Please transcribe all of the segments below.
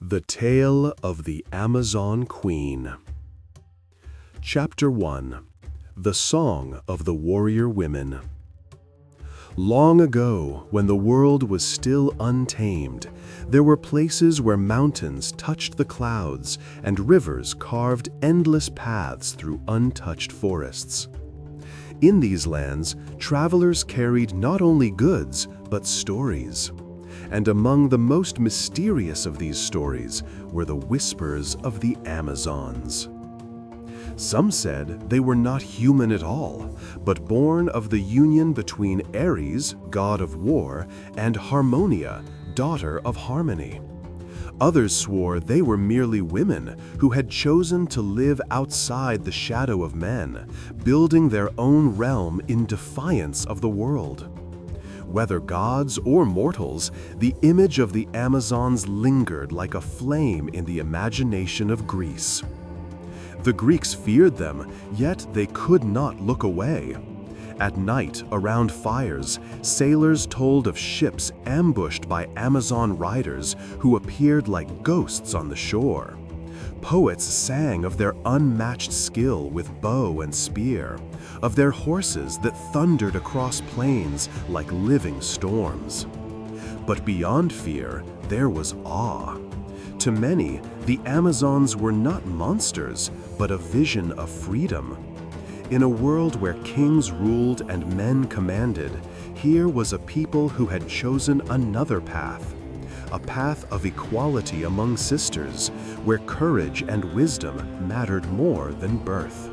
The Tale of the Amazon Queen. Chapter 1. The Song of the Warrior Women. Long ago, when the world was still untamed, there were places where mountains touched the clouds and rivers carved endless paths through untouched forests. In these lands, travelers carried not only goods, but stories. And among the most mysterious of these stories were the whispers of the Amazons. Some said they were not human at all, but born of the union between Ares, god of war, and Harmonia, daughter of harmony. Others swore they were merely women who had chosen to live outside the shadow of men, building their own realm in defiance of the world. Whether gods or mortals, the image of the Amazons lingered like a flame in the imagination of Greece. The Greeks feared them, yet they could not look away. At night, around fires, sailors told of ships ambushed by Amazon riders who appeared like ghosts on the shore. Poets sang of their unmatched skill with bow and spear, of their horses that thundered across plains like living storms. But beyond fear, there was awe. To many, the Amazons were not monsters, but a vision of freedom. In a world where kings ruled and men commanded, here was a people who had chosen another path. A path of equality among sisters, where courage and wisdom mattered more than birth.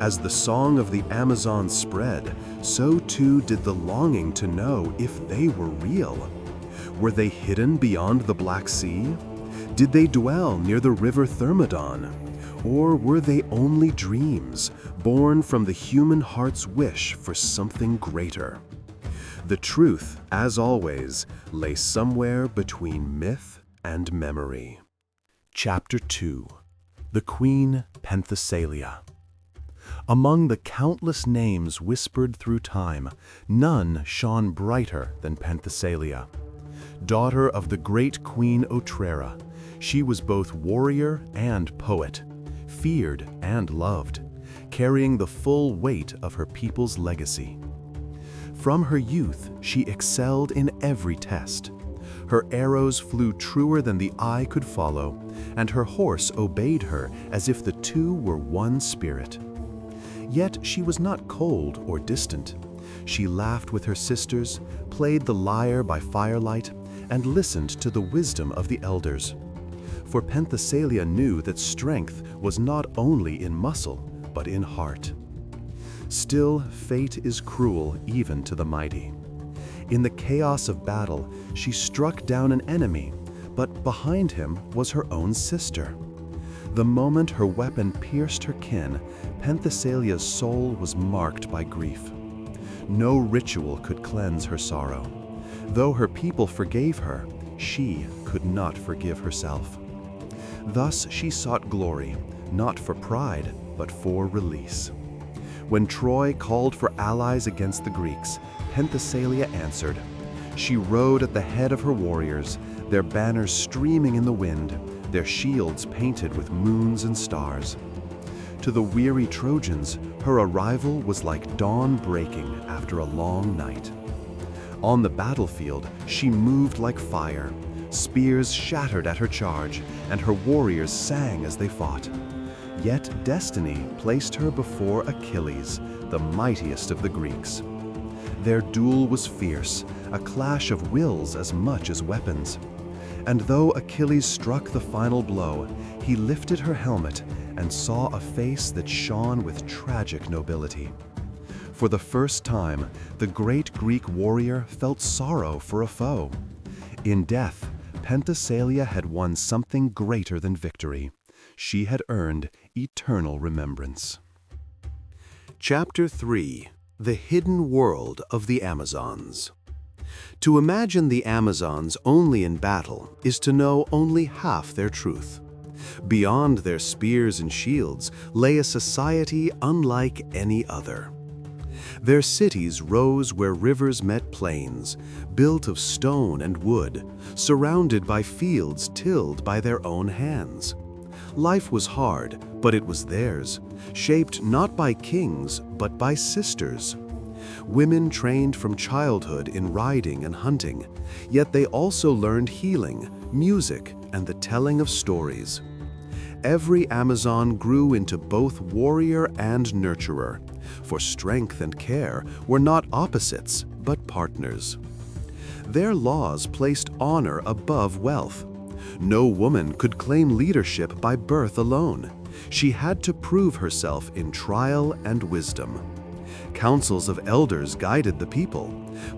As the song of the Amazons spread, so too did the longing to know if they were real. Were they hidden beyond the Black Sea? Did they dwell near the river Thermodon? Or were they only dreams, born from the human heart's wish for something greater? The truth, as always, lay somewhere between myth and memory. Chapter 2. The Queen Penthesilea. Among the countless names whispered through time, none shone brighter than Penthesilea. Daughter of the great Queen Otrera, she was both warrior and poet, feared and loved, carrying the full weight of her people's legacy. From her youth, she excelled in every test. Her arrows flew truer than the eye could follow, and her horse obeyed her as if the two were one spirit. Yet she was not cold or distant. She laughed with her sisters, played the lyre by firelight, and listened to the wisdom of the elders. For Penthesilea knew that strength was not only in muscle, but in heart. Still, fate is cruel even to the mighty. In the chaos of battle, she struck down an enemy, but behind him was her own sister. The moment her weapon pierced her kin, Penthesilea's soul was marked by grief. No ritual could cleanse her sorrow. Though her people forgave her, she could not forgive herself. Thus she sought glory, not for pride, but for release. When Troy called for allies against the Greeks, Penthesilea answered. She rode at the head of her warriors, their banners streaming in the wind, their shields painted with moons and stars. To the weary Trojans, her arrival was like dawn breaking after a long night. On the battlefield, she moved like fire. Spears shattered at her charge, and her warriors sang as they fought. Yet destiny placed her before Achilles, the mightiest of the Greeks. Their duel was fierce, a clash of wills as much as weapons. And though Achilles struck the final blow, he lifted her helmet and saw a face that shone with tragic nobility. For the first time, the great Greek warrior felt sorrow for a foe. In death, Penthesilea had won something greater than victory. She had earned eternal remembrance. Chapter 3. The Hidden World of the Amazons. To imagine the Amazons only in battle is to know only half their truth. Beyond their spears and shields lay a society unlike any other. Their cities rose where rivers met plains, built of stone and wood, surrounded by fields tilled by their own hands. Life was hard, but it was theirs, shaped not by kings, but by sisters. Women trained from childhood in riding and hunting, yet they also learned healing, music, and the telling of stories. Every Amazon grew into both warrior and nurturer, for strength and care were not opposites, but partners. Their laws placed honor above wealth. No woman could claim leadership by birth alone. She had to prove herself in trial and wisdom. Councils of elders guided the people,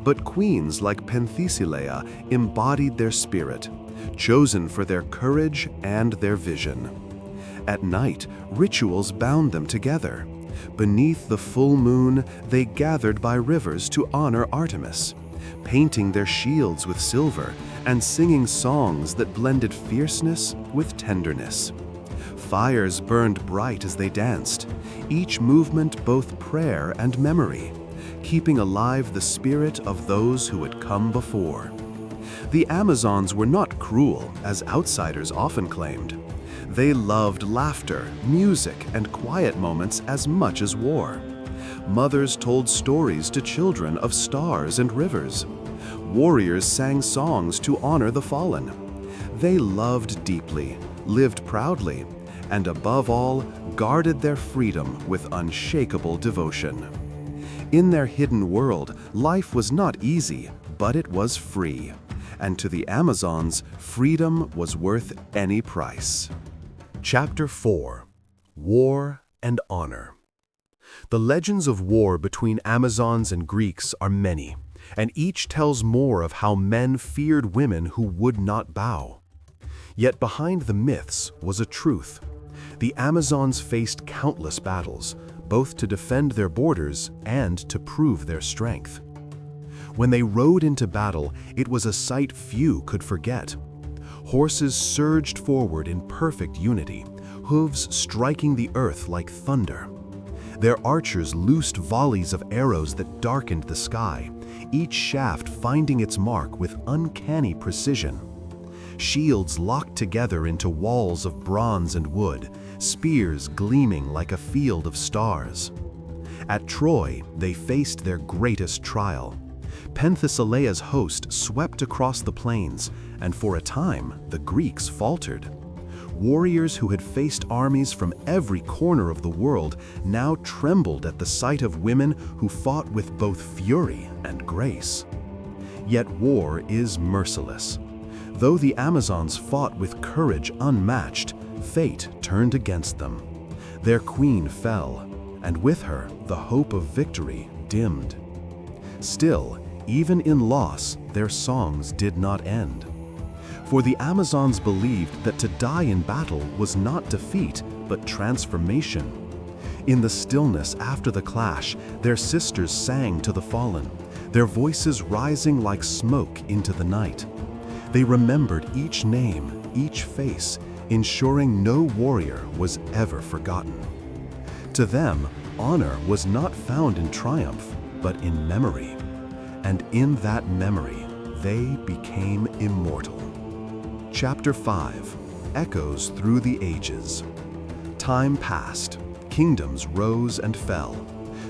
but queens like Penthesilea embodied their spirit, chosen for their courage and their vision. At night, rituals bound them together. Beneath the full moon, they gathered by rivers to honor Artemis, painting their shields with silver and singing songs that blended fierceness with tenderness. Fires burned bright as they danced, each movement both prayer and memory, keeping alive the spirit of those who had come before. The Amazons were not cruel, as outsiders often claimed. They loved laughter, music, and quiet moments as much as war. Mothers told stories to children of stars and rivers. Warriors sang songs to honor the fallen. They loved deeply, lived proudly, and above all, guarded their freedom with unshakable devotion. In their hidden world, life was not easy, but it was free. And to the Amazons, freedom was worth any price. Chapter 4. War and Honor. The legends of war between Amazons and Greeks are many, and each tells more of how men feared women who would not bow. Yet behind the myths was a truth. The Amazons faced countless battles, both to defend their borders and to prove their strength. When they rode into battle, it was a sight few could forget. Horses surged forward in perfect unity, hooves striking the earth like thunder. Their archers loosed volleys of arrows that darkened the sky, each shaft finding its mark with uncanny precision. Shields locked together into walls of bronze and wood, spears gleaming like a field of stars. At Troy, they faced their greatest trial. Penthesilea's host swept across the plains, and for a time, the Greeks faltered. Warriors who had faced armies from every corner of the world now trembled at the sight of women who fought with both fury and grace. Yet war is merciless. Though the Amazons fought with courage unmatched, fate turned against them. Their queen fell, and with her, the hope of victory dimmed. Still, even in loss, their songs did not end. For the Amazons believed that to die in battle was not defeat, but transformation. In the stillness after the clash, their sisters sang to the fallen, their voices rising like smoke into the night. They remembered each name, each face, ensuring no warrior was ever forgotten. To them, honor was not found in triumph, but in memory. And in that memory, they became immortal. Chapter 5. Echoes through the ages. Time passed. Kingdoms rose and fell.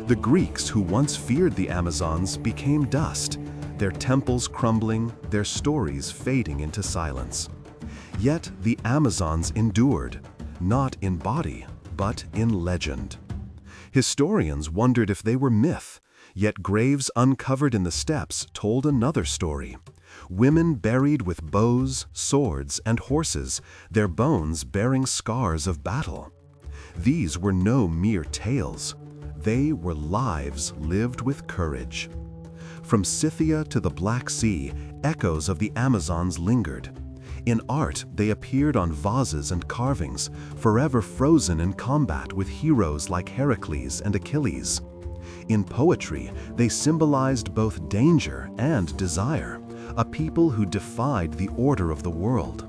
The Greeks who once feared the Amazons became dust, their temples crumbling, their stories fading into silence. Yet the Amazons endured, not in body, but in legend. Historians wondered if they were myth, yet graves uncovered in the steppes told another story. Women buried with bows, swords, and horses, their bones bearing scars of battle. These were no mere tales. They were lives lived with courage. From Scythia to the Black Sea, echoes of the Amazons lingered. In art, they appeared on vases and carvings, forever frozen in combat with heroes like Heracles and Achilles. In poetry, they symbolized both danger and desire, a people who defied the order of the world.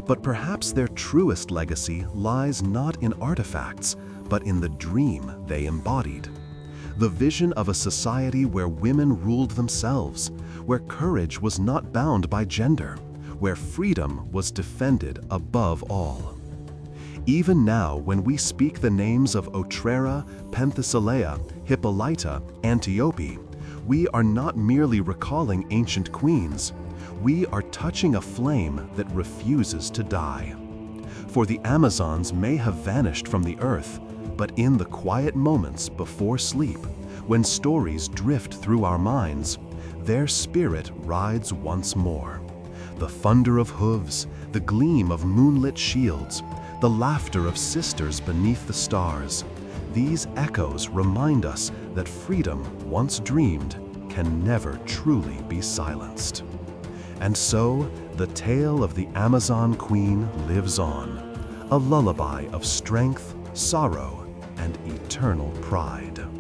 But perhaps their truest legacy lies not in artifacts, but in the dream they embodied. The vision of a society where women ruled themselves, where courage was not bound by gender, where freedom was defended above all. Even now, when we speak the names of Otrera, Penthesilea, Hippolyta, Antiope, we are not merely recalling ancient queens. We are touching a flame that refuses to die. For the Amazons may have vanished from the earth, but in the quiet moments before sleep, when stories drift through our minds, their spirit rides once more. The thunder of hooves, the gleam of moonlit shields, the laughter of sisters beneath the stars, these echoes remind us that freedom, once dreamed, can never truly be silenced. And so, the tale of the Amazon Queen lives on, a lullaby of strength, sorrow, and eternal pride.